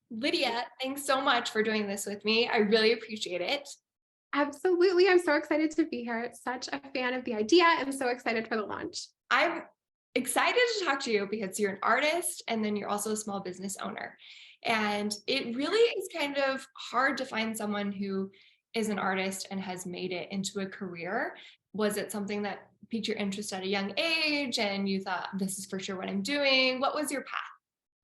Lydia, thanks so much for doing this with me. I really appreciate it. Absolutely. I'm so excited to be here. Such a fan of the idea and so excited for the launch. I'm excited to talk to you because you're an artist and then you're also a small business owner. And it really is kind of hard to find someone who is an artist and has made it into a career. Was it something that piqued your interest at a young age and you thought, this is for sure what I'm doing? What was your path?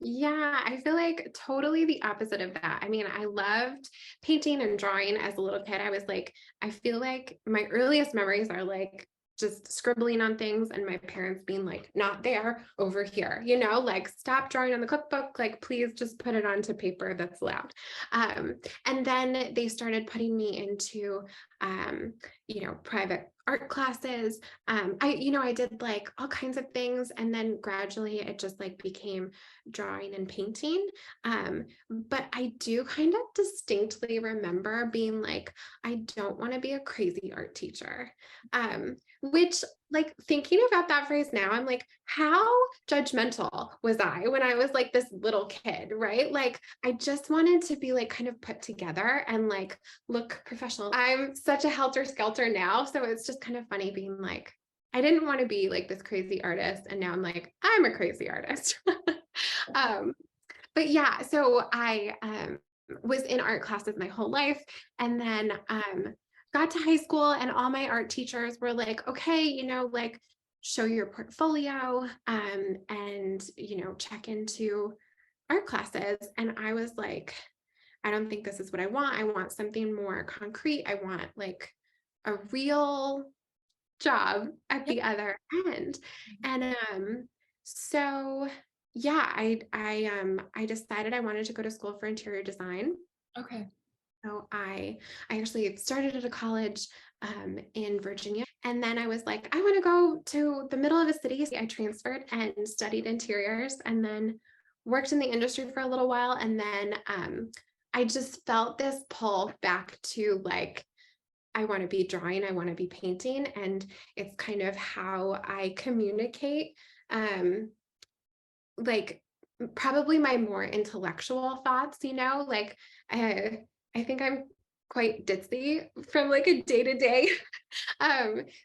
Yeah, I feel like totally the opposite of that. I mean, I loved painting and drawing as a little kid. I feel like my earliest memories are like just scribbling on things and my parents being like, not there, over here, like stop drawing on the cookbook, like please just put it onto paper that's allowed. And then they started putting me into, um, private art classes. I did like all kinds of things. And then gradually it just like became drawing and painting. But I do kind of distinctly remember being like, I don't want to be a crazy art teacher. Which, like, thinking about that phrase now, I'm like, how judgmental was I when I was like this little kid, right? Like, I just wanted to be like kind of put together and like look professional. I'm such a helter skelter now. So it's just kind of funny being like, I didn't want to be like this crazy artist. And now I'm like, I'm a crazy artist. um, but yeah, so I was in art classes my whole life. And then got to high school, and all my art teachers were like, okay, like show your portfolio and, check into art classes. And I was like, I don't think this is what I want. I want something more concrete. I want like a real job at Yep. the other end. And so yeah, I decided I wanted to go to school for interior design. Okay. So I actually started at a college in Virginia, and then I was like, I want to go to the middle of a city. So I transferred and studied interiors, and then worked in the industry for a little while, and then I just felt this pull back to like I want to be drawing, I want to be painting, and it's kind of how I communicate. Um, like probably my more intellectual thoughts, like I think I'm quite ditzy from like a day-to-day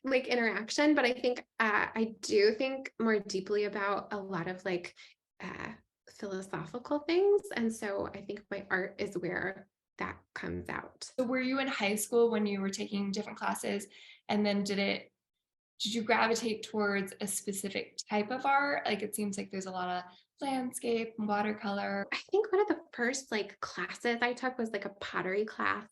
like interaction, but I think I do think more deeply about a lot of like uh philosophical things. And so I think my art is where that comes out. So were you in high school when you were taking different classes and then did you gravitate towards a specific type of art? Like it seems like there's a lot of landscape and watercolor. I think one of the first like classes I took was like a pottery class.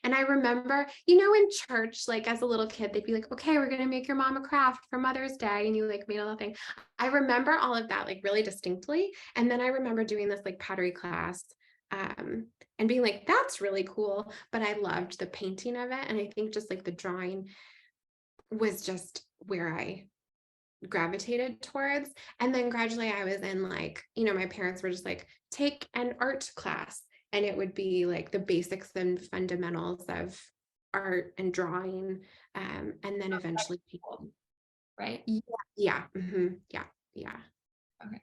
And I remember, in church, like as a little kid, they'd be like, okay, we're going to make your mom a craft for Mother's Day. And you like made a little thing. I remember all of that like really distinctly. And then I remember doing this like pottery class and being like, that's really cool. But I loved the painting of it. And I think just like the drawing was just where I gravitated towards. And then gradually I was in like, my parents were just like, take an art class. And it would be like the basics and fundamentals of art and drawing. And then eventually Cool, painting. right? Yeah, yeah, yeah, yeah. Okay.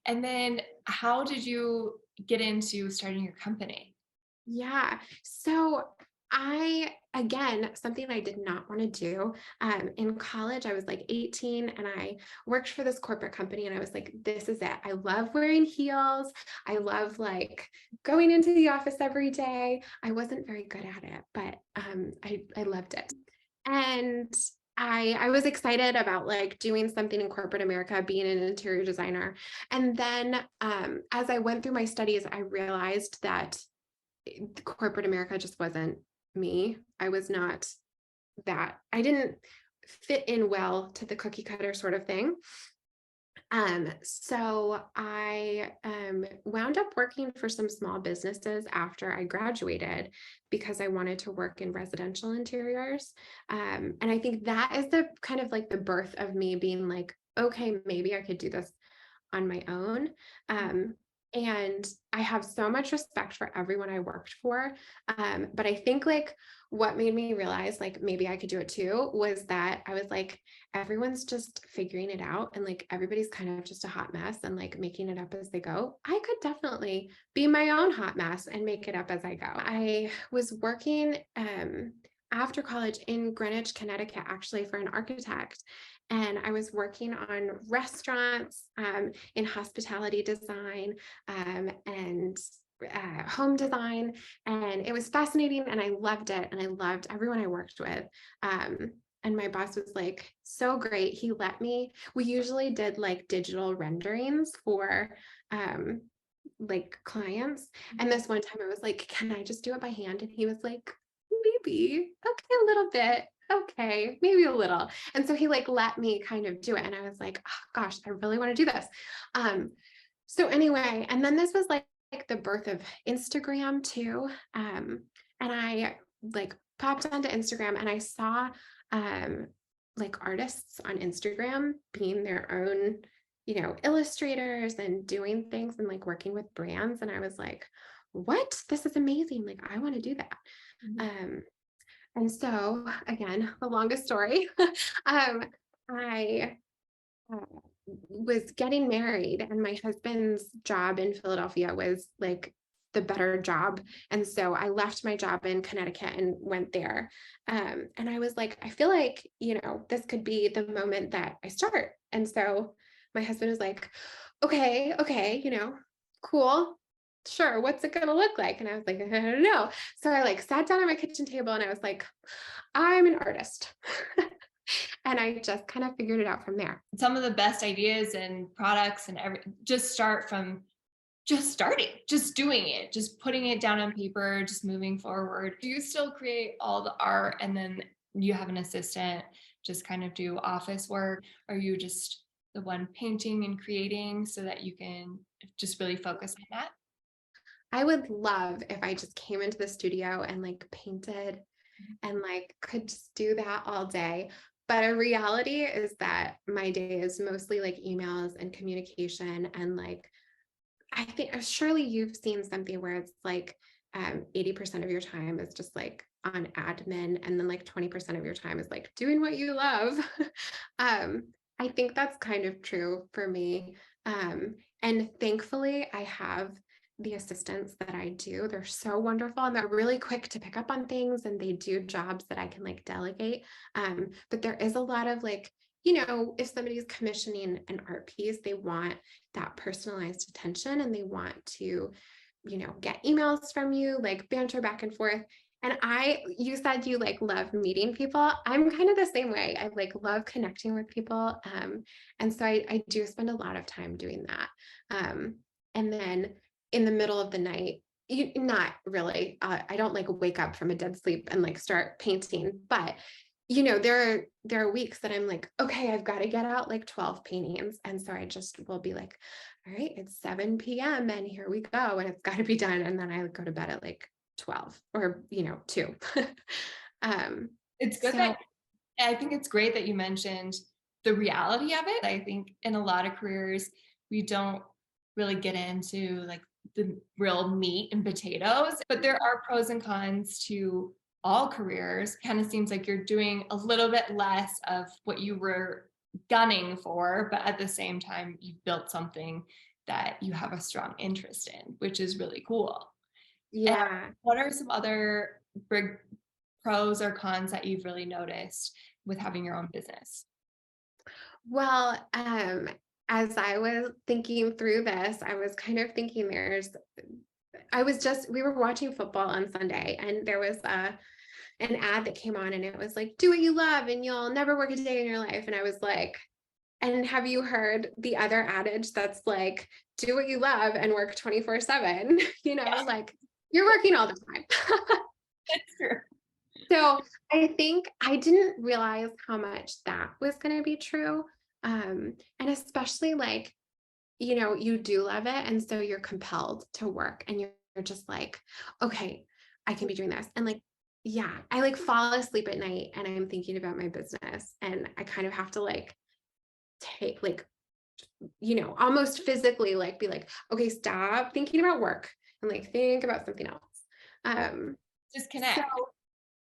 And then how did you get into starting your company? Yeah. So again, something I did not want to do. In college, I was like 18 and I worked for this corporate company, and I was like, this is it. I love wearing heels. I love like going into the office every day. I wasn't very good at it, but I loved it. And I was excited about like doing something in corporate America, being an interior designer. And then as I went through my studies, I realized that corporate America just wasn't me. I was not that. I didn't fit in well to the cookie cutter sort of thing. So I wound up working for some small businesses after I graduated because I wanted to work in residential interiors. And I think that is the kind of like the birth of me being like, okay, maybe I could do this on my own. Um, And I have so much respect for everyone I worked for. But I think like what made me realize like maybe I could do it too was that I was like, everyone's just figuring it out and like everybody's kind of just a hot mess and like making it up as they go. I could definitely be my own hot mess and make it up as I go. I was working after college in Greenwich, Connecticut, actually for an architect. And I was working on restaurants in hospitality design and home design. And it was fascinating and I loved it. And I loved everyone I worked with. Um, and my boss was like so great. He let me, we usually did like digital renderings for like clients. And this one time I was like, can I just do it by hand? And he was like, maybe, okay, a little bit. Okay, maybe a little. And so he like let me kind of do it. And I was like, oh, gosh, I really want to do this. So anyway, and then this was like the birth of Instagram too. And I like popped onto Instagram and I saw like artists on Instagram being their own, illustrators and doing things and like working with brands. And I was like, what? This is amazing. Like, I want to do that. Mhm. Um, and so again, the longest story. I uh, was getting married and my husband's job in Philadelphia was like the better job. And so I left my job in Connecticut and went there. And I was like, I feel like, this could be the moment that I start. And so my husband was like, okay, cool. Sure. What's it going to look like? And I was like, I don't know. So I like sat down at my kitchen table and I was like, I'm an artist. And I just kind of figured it out from there. Some of the best ideas and products and just start from just starting, just doing it, just putting it down on paper, just moving forward. Do you still create all the art and then you have an assistant just kind of do office work? Are you just the one painting and creating so that you can just really focus on that? I would love if I just came into the studio and like painted and like could just do that all day. But a reality is that my day is mostly like emails and communication. And like, I think surely you've seen something where it's like 80% of your time is just like on admin. And then like 20% of your time is like doing what you love. um, I think that's kind of true for me. And thankfully, I have the assistants that I do. They're so wonderful and they're really quick to pick up on things and they do jobs that I can like delegate. But there is a lot of like, if somebody's commissioning an art piece, they want that personalized attention and they want to, get emails from you, like banter back and forth. And you said you like love meeting people. I'm kind of the same way. I like love connecting with people. And so I do spend a lot of time doing that. And then in the middle of the night, not really, I don't like wake up from a dead sleep and like start painting, but there are weeks that I'm like, okay, I've got to get out like 12 paintings. And so I just will be like, all right, it's 7 p.m. and here we go. And it's got to be done. And then I go to bed at like 12 or, 2. um, It's good so that I think it's great that you mentioned the reality of it. I think in a lot of careers, we don't really get into like the real meat and potatoes, but there are pros and cons to all careers. Kind of seems like you're doing a little bit less of what you were gunning for, but at the same time, you've built something that you have a strong interest in, which is really cool. And yeah. what are some other big pros or cons that you've really noticed with having your own business? Well, as I was thinking through this, I was kind of thinking we were watching football on Sunday and there was an ad that came on and it was like, do what you love and you'll never work a day in your life. And I was like, and have you heard the other adage that's like, do what you love and work 24/7, Yeah, like you're working all the time. that's true. So I think I didn't realize how much that was going to be true. And especially like, you do love it. And so you're compelled to work and you're just like, okay, I can be doing this. And like, yeah, I like fall asleep at night and I'm thinking about my business and I kind of have to like almost physically like be like, okay, stop thinking about work and like think about something else. Right. Um, so Disconnect.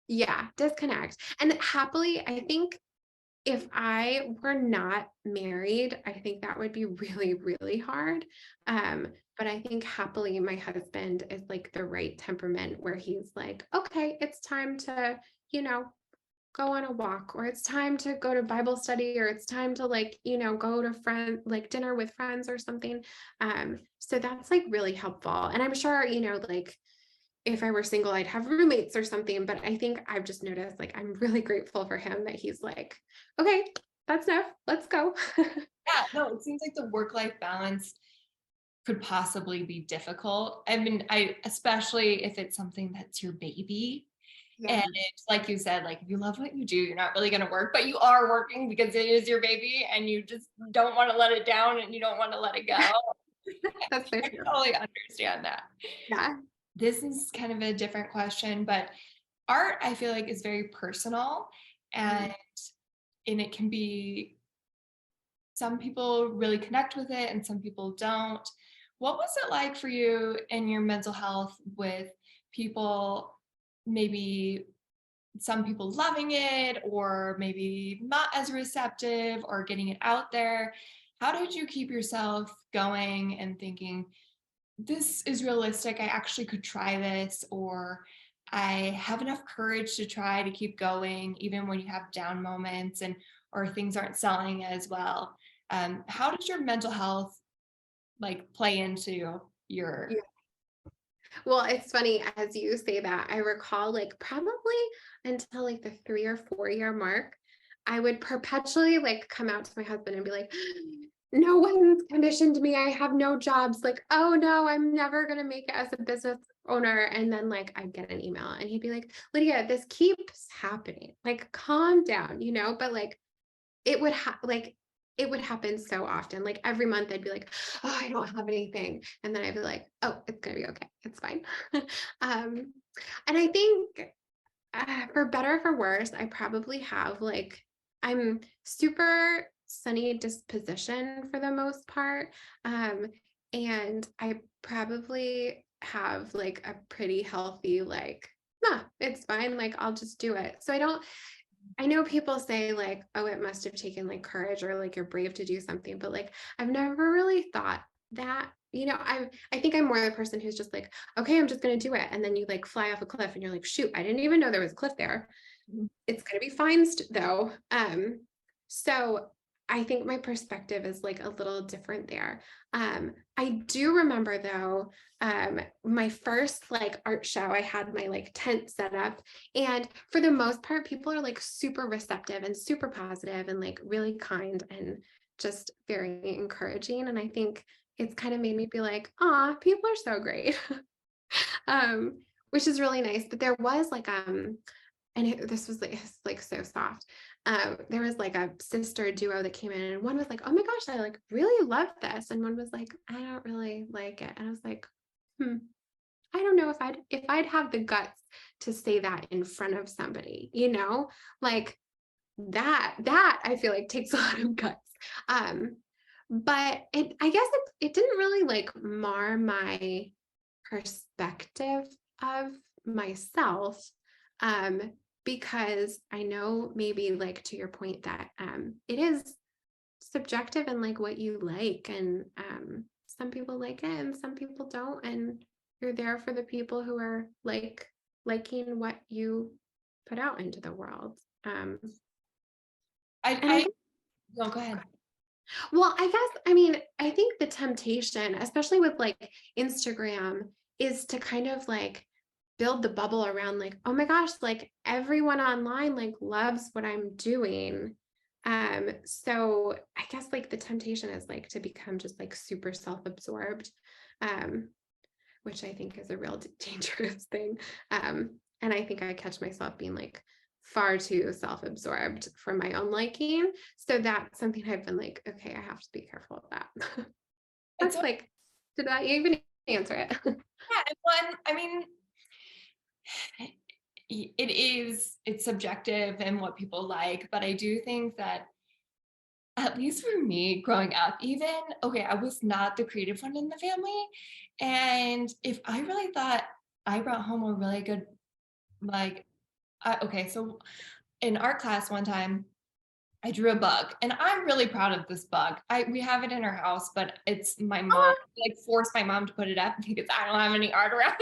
yeah, disconnect. And happily, I think if I were not married, I think that would be really, really hard. But I think happily my husband is like the right temperament where he's like, okay, it's time to, you know, go on a walk, or it's time to go to Bible study, or it's time to like, go to like dinner with friends or something. So that's like really helpful. And I'm sure, like if I were single, I'd have roommates or something. But I think I've just noticed like I'm really grateful for him that he's like, okay, that's enough. Let's go. Yeah, no, it seems like the work-life balance could possibly be difficult. I mean, especially if it's something that's your baby. And Yeah. it's like you said, like if you love what you do, you're not really going to work, but you are working because it is your baby and you just don't want to let it down and you don't want to let it go. That's so I true. totally understand that. Yeah. This is kind of a different question, but art, I feel like, is very personal and Mhm. it can be, some people really connect with it and some people don't. What was it like for you in your mental health with people, maybe some people loving it or maybe not as receptive or getting it out there? How did you keep yourself going and thinking, this is realistic, I actually could try this, or I have enough courage to try to keep going even when you have down moments and or things aren't selling as well? How does your mental health like play into your? Well, it's funny as you say that. I recall like probably until like the 3 or 4 year mark, I would perpetually like come out to my husband and be like, no one's commissioned me. I have no jobs. Like, oh no, I'm never going to make it as a business owner. And then like I'd get an email and he'd be like, Lydia, this keeps happening. Like, calm down, but like it would happen so often. Like every month I'd be like, oh, I don't have anything. And then I'd be like, oh, it's gonna be okay. It's fine. um, and I think for better or for worse, I probably have like I'm super sunny disposition for the most part. Um, and I probably have like a pretty healthy, like, nah, it's fine. Like I'll just do it. So I know people say like, oh, it must have taken like courage or like you're brave to do something, but like I've never really thought that. I think I'm more the person who's just like, okay, I'm just gonna do it. And then you like fly off a cliff and you're like, shoot, I didn't even know there was a cliff there. It's gonna be fine though. So I think my perspective is like a little different there. I do remember though, my first like art show, I had my like tent set up, and for the most part, people are like super receptive and super positive and like really kind and just very encouraging. And I think it's kind of made me be like, ah, people are so great. um, which is really nice. But there was like and this was like, it's like so soft. There was like a sister duo that came in, and one was like, oh my gosh, I like really love this, and one was like, I don't really like it. And I was like, I don't know if I'd have the guts to say that in front of somebody, like that I feel like takes a lot of guts. um but I guess it didn't really like mar my perspective of myself, um because I know, maybe like to your point, that it is subjective and like what you like, and some people like it and some people don't, and you're there for the people who are like liking what you put out into the world. And I I think, No, go ahead. well, I guess, I mean, I think the temptation, especially with like Instagram, is to kind of like build the bubble around like, oh my gosh, like everyone online like loves what I'm doing. So I guess like the temptation is like to become just like super self-absorbed, um, which I think is a real dangerous thing. And I think I catch myself being like far too self-absorbed for my own liking. So that's something I've been like, okay, I have to be careful of that. It's That's like, did I even answer it? Yeah, and one, I mean, it's subjective and what people like, but I do think that At least for me growing up, even okay, I was not the creative one in the family. And if I really thought I brought home a really good, like, okay, so in art class one time, I drew a bug and I'm really proud of this bug. We have it in our house, but it's my mom, Oh, like forced my mom to put it up because I don't have any art around.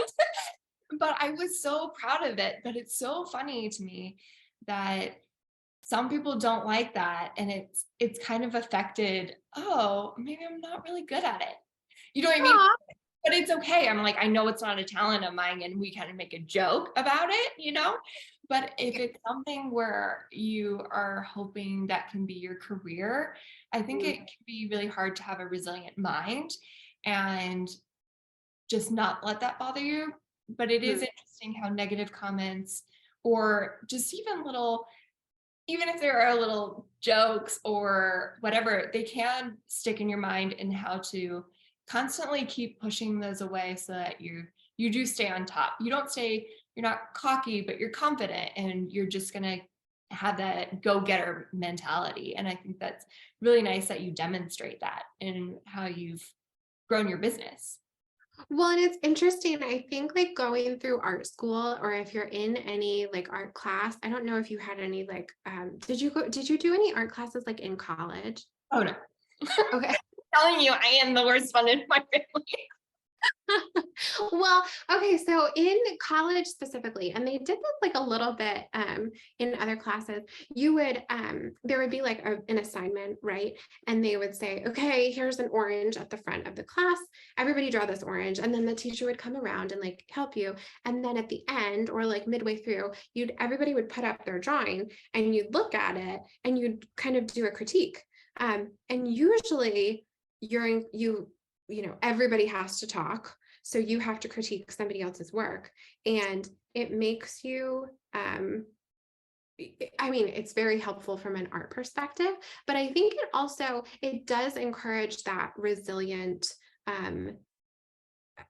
But I was so proud of it. But it's so funny to me that some people don't like that and it's kind of affected, oh, maybe I'm not really good at it. You know what I mean? aw, But it's okay. I'm like, I know it's not a talent of mine and we kind of make a joke about it, you know? But if yeah. it's something where you are hoping that can be your career, I think it can be really hard to have a resilient mind and just not let that bother you. But it is Mhm. interesting how negative comments or just even little, even if there are little jokes or whatever, they can stick in your mind and how to constantly keep pushing those away so that you do stay on top. You don't stay, you're not cocky, but you're confident and you're just gonna have that go-getter mentality. And I think that's really nice that you demonstrate that in how you've grown your business. Well, and it's interesting. I think like going through art school or if you're in any like art class, I don't know if you had any like did you do any art classes like in college? Oh no. Okay. Telling you I am the worst one in my family. Well, okay, so in college specifically, and they did this like a little bit in other classes, you would there would be like an assignment, right? And they would say, okay, here's an orange at the front of the class. Everybody draw this orange. And then the teacher would come around and like help you. And then at the end or like midway through, you'd everybody would put up their drawing and you'd look at it and you'd kind of do a critique. And usually everybody has to talk, so you have to critique somebody else's work, and it makes you I mean, it's very helpful from an art perspective, but I think it does encourage that resilient um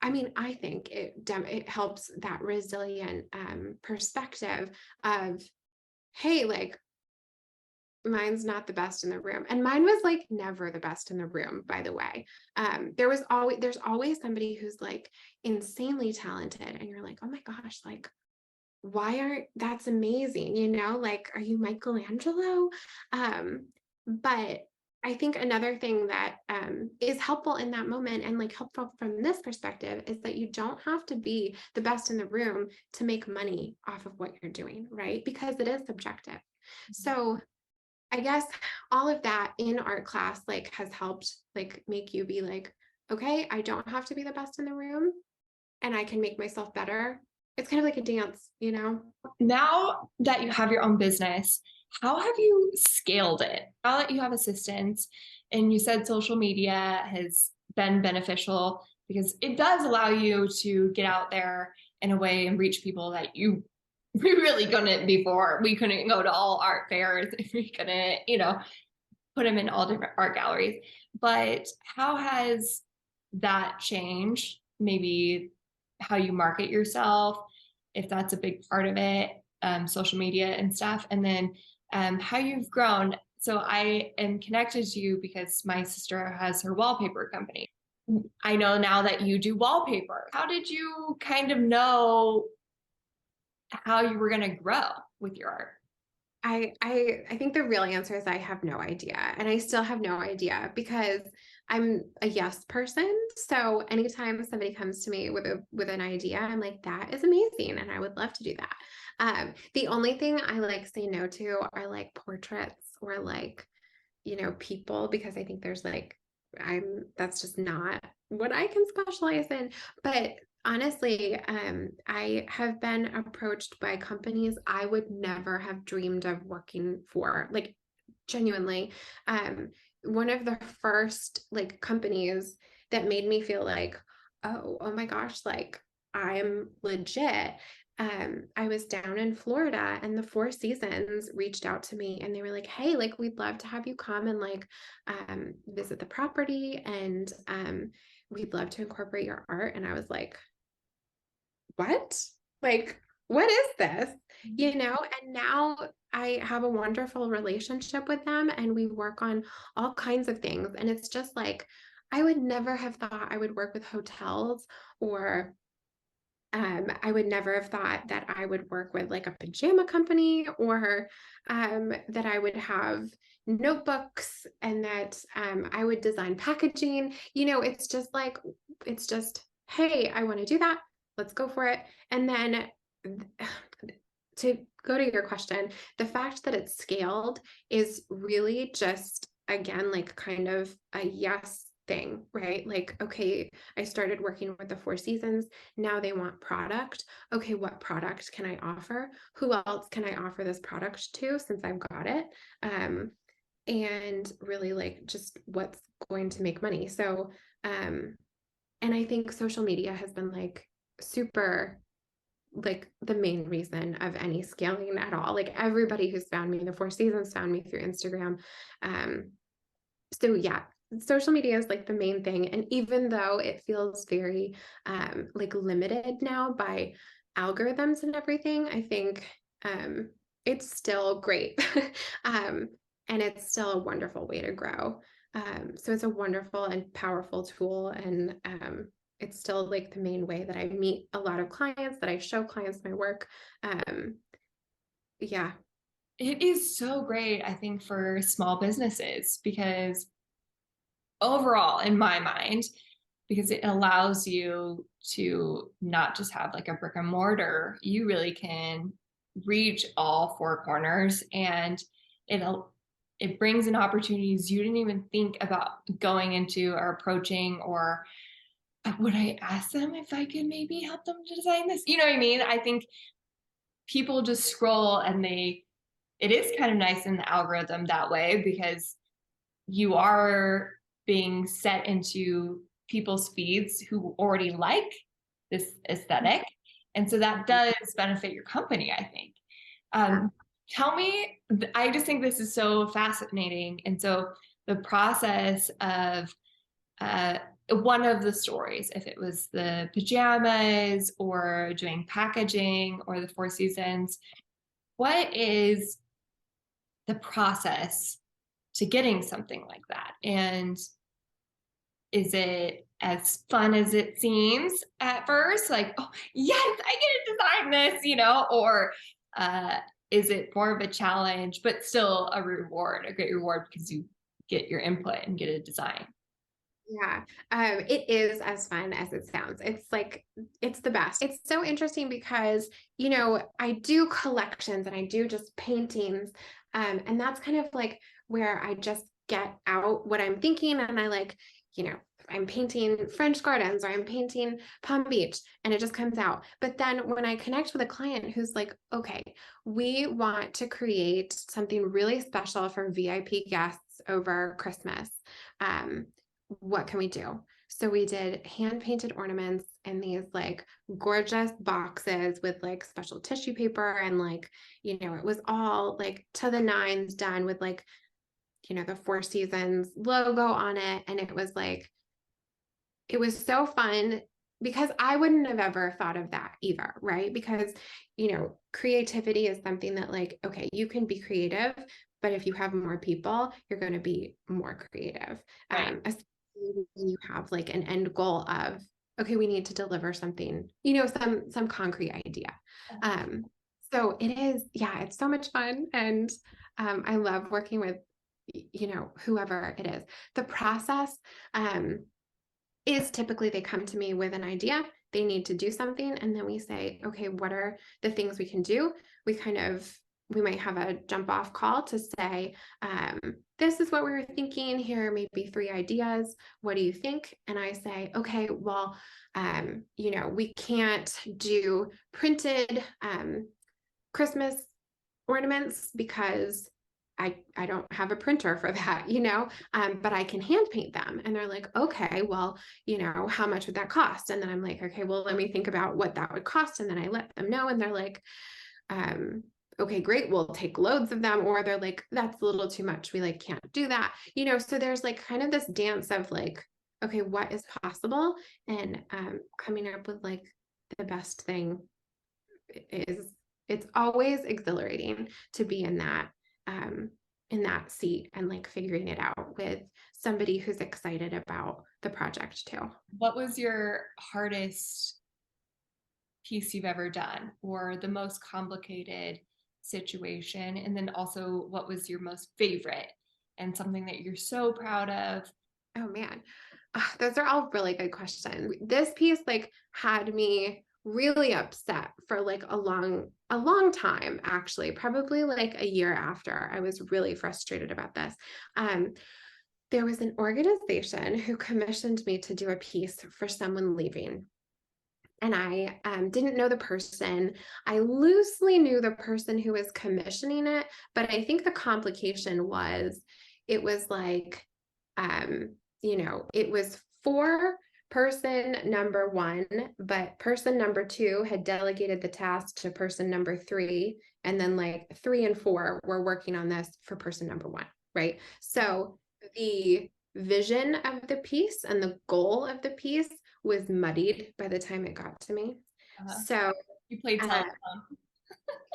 I mean, I think it helps that resilient perspective of, hey, like mine's not the best in the room. And mine was like never the best in the room, by the way. There's always somebody who's like insanely talented and you're like, oh my gosh, like why aren't that's amazing, like are you Michelangelo? But I think another thing that is helpful in that moment and like helpful from this perspective is that you don't have to be the best in the room to make money off of what you're doing, right? Because it is subjective. So I guess all of that in art class like has helped like make you be like, okay, I don't have to be the best in the room and I can make myself better. It's kind of like a dance, you know? Now that you have your own business, how have you scaled it? Now that you have assistants and you said social media has been beneficial because it does allow you to get out there in a way and reach people that we really couldn't before. We couldn't go to all art fairs. We couldn't, put them in all different art galleries. But how has that changed? Maybe how you market yourself, if that's a big part of it, social media and stuff. And then how you've grown. So I am connected to you because my sister has her wallpaper company. I know now that you do wallpaper. How did you kind of know how you were going to grow with your art? I think the real answer is I have no idea. And I still have no idea because I'm a yes person. So anytime somebody comes to me with an idea, I'm like, that is amazing. And I would love to do that. The only thing I like say no to are like portraits or like, people, because I think there's like, that's just not what I can specialize in. But honestly, I have been approached by companies I would never have dreamed of working for, like genuinely. Um, One of the first like companies that made me feel like, oh my gosh, like I'm legit. I was down in Florida and the Four Seasons reached out to me and they were like, hey, like we'd love to have you come and like visit the property and we'd love to incorporate your art. And I was like, what? Like, what is this? And now I have a wonderful relationship with them and we work on all kinds of things. And it's just like, I would never have thought I would work with hotels or I would never have thought that I would work with like a pajama company or that I would have notebooks and that I would design packaging. It's just like, it's just, hey, I want to do that. Let's go for it. And then to go to your question, the fact that it's scaled is really just, again, like kind of a yes thing, right? Like, okay, I started working with the Four Seasons. Now they want product. Okay, what product can I offer? Who else can I offer this product to since I've got it? And really like just what's going to make money. So, and I think social media has been like super like the main reason of any scaling at all. Like everybody who's found me, the Four Seasons found me through Instagram. So yeah, social media is like the main thing. And even though it feels very like limited now by algorithms and everything, I think it's still great. um, and it's still a wonderful way to grow. So it's a wonderful and powerful tool. And it's still like the main way that I meet a lot of clients, that I show clients my work. Um, yeah. It is so great, I think, for small businesses because overall, in my mind, because it allows you to not just have like a brick and mortar, you really can reach all four corners, and it it brings in opportunities you didn't even think about going into or approaching. Or would I ask them if I could maybe help them to design this? You know what I mean? I think people just scroll and it is kind of nice in the algorithm that way because you are being set into people's feeds who already like this aesthetic. And so that does benefit your company, I think. Yeah. Tell me, I just think this is so fascinating. And so the process of uh, one of the stories, if it was the pajamas or doing packaging or the Four Seasons, what is the process to getting something like that? And is it as fun as it seems at first? Like, oh, yes, I get to design this, or uh, is it more of a challenge, but still a reward, a great reward because you get your input and get a design? Yeah, it is as fun as it sounds. It's like, it's the best. It's so interesting because, I do collections and I do just paintings. And that's kind of like where I just get out what I'm thinking and I like, I'm painting French gardens or I'm painting Palm Beach and it just comes out. But then when I connect with a client who's like, okay, we want to create something really special for VIP guests over Christmas. Um, what can we do? So we did hand painted ornaments in these like gorgeous boxes with like special tissue paper and like, it was all like to the nines done with like, the Four Seasons logo on it. And it was like, it was so fun because I wouldn't have ever thought of that either, right? Because, creativity is something that like, okay, you can be creative, but if you have more people, you're going to be more creative. Right. Especially when you have like an end goal of, okay, we need to deliver something, some concrete idea. Um, so it is, yeah, it's so much fun. And I love working with, whoever it is. The process, is typically they come to me with an idea, they need to do something, and then we say, okay, what are the things we can do? We might have a jump off call to say, this is what we were thinking. Here are maybe 3 ideas. What do you think? And I say, okay, well, we can't do printed Christmas ornaments because I don't have a printer for that, but I can hand paint them. And they're like, okay, well, how much would that cost? And then I'm like, okay, well, let me think about what that would cost. And then I let them know and they're like, okay, great, we'll take loads of them. Or they're like, that's a little too much. We like can't do that. So there's like kind of this dance of like, okay, what is possible? And coming up with like the best thing is it's always exhilarating to be um, in that seat and like figuring it out with somebody who's excited about the project too. What was your hardest piece you've ever done or the most complicated situation? And then also, what was your most favorite and something that you're so proud of? Oh man, those are all really good questions. This piece like had me really upset for like a long time, actually, probably like a year after. I was really frustrated about this. Um, there was an organization who commissioned me to do a piece for someone leaving. And I didn't know the person. I loosely knew the person who was commissioning it, but I think the complication was it was like, it was for person number one, but person number two had delegated the task to person number three. And then like three and four were working on this for person number one, right? So the vision of the piece and the goal of the piece was muddied by the time it got to me. Uh, So, you played uh, telephone.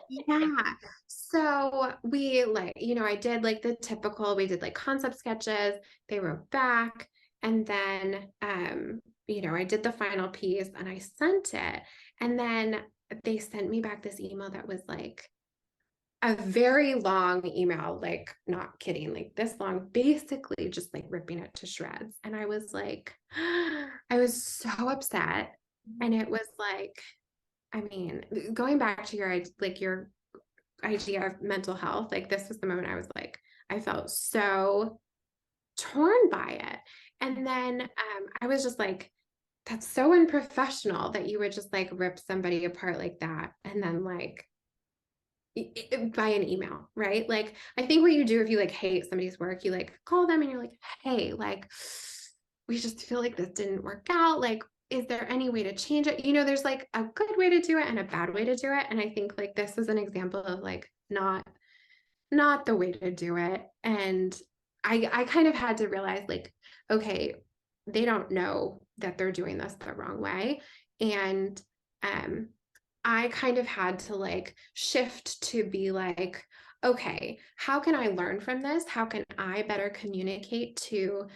yeah. So we like, I did like the typical, we did like concept sketches, they wrote back, and then I did the final piece and I sent it. And then they sent me back this email that was like a very long email, like not kidding, like this long, basically just like ripping it to shreds. And I was like, I was so upset. And it was like, I mean, going back to your idea of mental health, like this was the moment I was like, I felt so torn by it. And then I was just like, that's so unprofessional that you would just like rip somebody apart like that. And then like by an email, right? Like, I think what you do if you like hate somebody's work, you like call them and you're like, hey, like, we just feel like this didn't work out. Like, is there any way to change it? There's like a good way to do it and a bad way to do it. And I think like this is an example of like not the way to do it. And I kind of had to realize like, okay, they don't know that they're doing this the wrong way. And um I kind of had to like shift to be like, okay, how can I learn from this? How can I better communicate to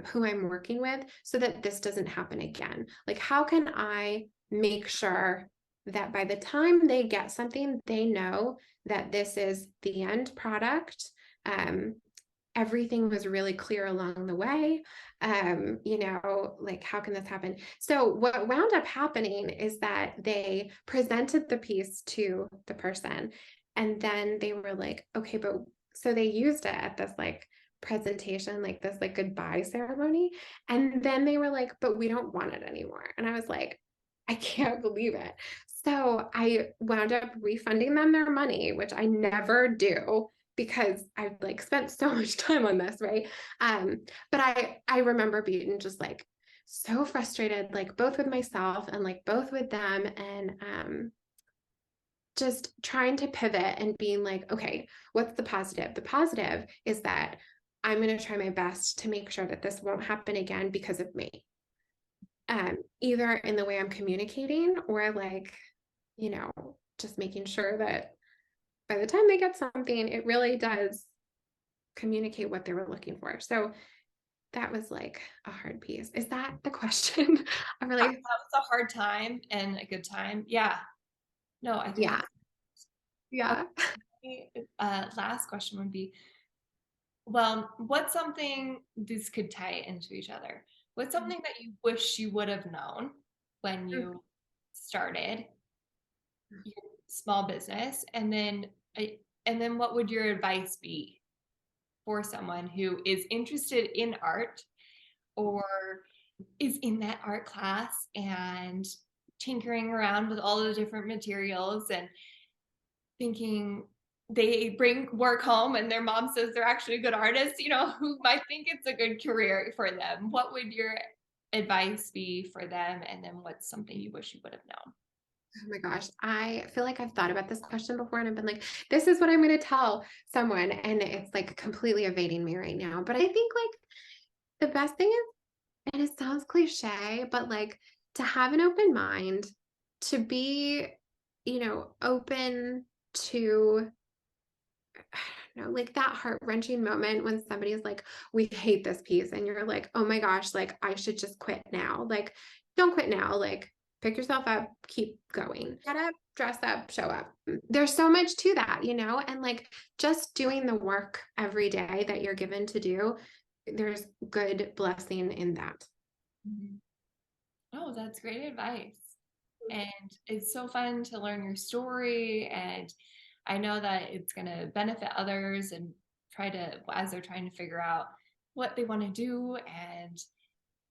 who I'm working with so that this doesn't happen again? Like, how can I make sure that by the time they get something, they know that this is the end product? Um, Everything was really clear along the way. Like how can this happen? So what wound up happening is that they presented the piece to the person and then they were like, okay, but so they used it at this like presentation, like this like goodbye ceremony. And then they were like, but we don't want it anymore. And I was like, I can't believe it. So I wound up refunding them their money, which I never do because I've like spent so much time on this, right? But I remember being just like so frustrated, like both with myself and like both with them, and just trying to pivot and being like, okay, what's the positive? The positive is that I'm going to try my best to make sure that this won't happen again because of me. Either in the way I'm communicating or like, just making sure that by the time they get something, it really does communicate what they were looking for. So that was like a hard piece. Is that the question? I That really, was a hard time and a good time. Yeah. No, I think yeah, that's yeah. okay. Last question would be, well, what's something these could tie into each other? What's something that you wish you would have known when you started your small business? And then what would your advice be for someone who is interested in art or is in that art class and tinkering around with all the different materials and thinking they bring work home and their mom says they're actually a good artist, who might think it's a good career for them? What would your advice be for them? And then what's something you wish you would have known? Oh my gosh. I feel like I've thought about this question before and I've been like, this is what I'm going to tell someone. And it's like completely evading me right now. But I think like the best thing is, and it sounds cliche, but like to have an open mind, to be open to, I don't know, like that heart-wrenching moment when somebody is like, we hate this piece, and you're like, oh my gosh, like I should just quit now. Like, don't quit now. Like, pick yourself up, keep going. Get up, dress up, show up. There's so much to that, and like just doing the work every day that you're given to do, there's good blessing in that. Mhm. Oh, that's great advice. And it's so fun to learn your story. And I know that it's going to benefit others and try to, as they're trying to figure out what they want to do and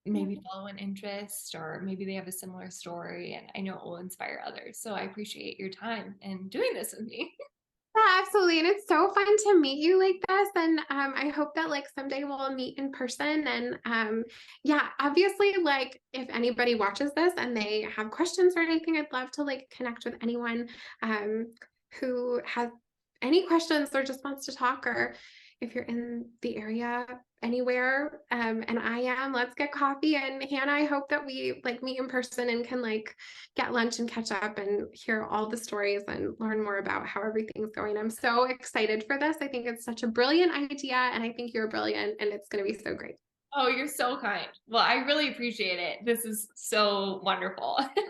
maybe follow an interest, or maybe they have a similar story. And I know it will inspire others. So I appreciate your time and doing this with me. Yeah, absolutely. And it's so fun to meet you like this. And I hope that like someday we'll meet in person. And yeah, obviously, like if anybody watches this and they have questions or anything, I'd love to like connect with anyone um, who has any questions or just wants to talk, or if you're in the area anywhere and I am, let's get coffee. And Hannah, I hope that we like meet in person and can like get lunch and catch up and hear all the stories and learn more about how everything's going. I'm so excited for this. I think it's such a brilliant idea, and I think you're brilliant, and it's going to be so great. Oh, you're so kind. Well, I really appreciate it. This is so wonderful.